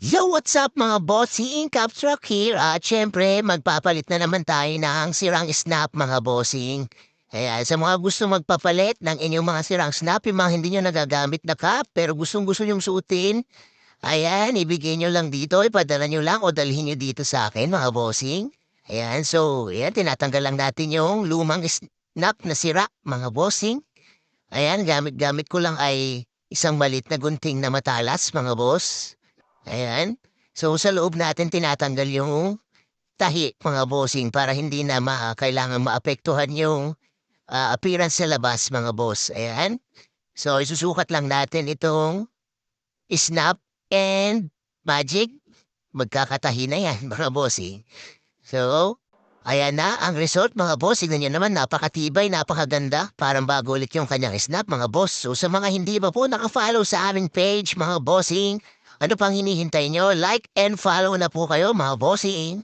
Yo, what's up mga bossing? Capsrock here. At syempre, magpapalit na naman tayo ng sirang snap mga bossing. Kaya sa mga gusto magpapalit ng inyong mga sirang snap, yung mga hindi nyo nagagamit na cup, pero gustong-gusto nyong suotin, ayan, ibigay nyo lang dito, ipadala nyo lang o dalhin nyo dito sa akin mga bossing. Ayan, so, ayan, tinatanggal lang natin yung lumang snap na sira mga bossing. Ayan, gamit-gamit ko lang ay isang malit na gunting na matalas mga boss. Ayan. So, sa loob natin tinatanggal yung tahi, mga bossing, para hindi na kailangan maapektuhan yung appearance sa labas, mga boss. Ayan. So, isusukat lang natin itong snap and magic. Magkakatahi na yan, mga bossing. So, ayan na ang result, mga boss. Tignan nyo naman, napakatibay, napakaganda. Parang bago ulit yung kanyang snap, mga boss. So, sa mga hindi pa po nakafollow sa aming page, mga bossing, ano pang hinihintay nyo? Like and follow na po kayo, mga bossing.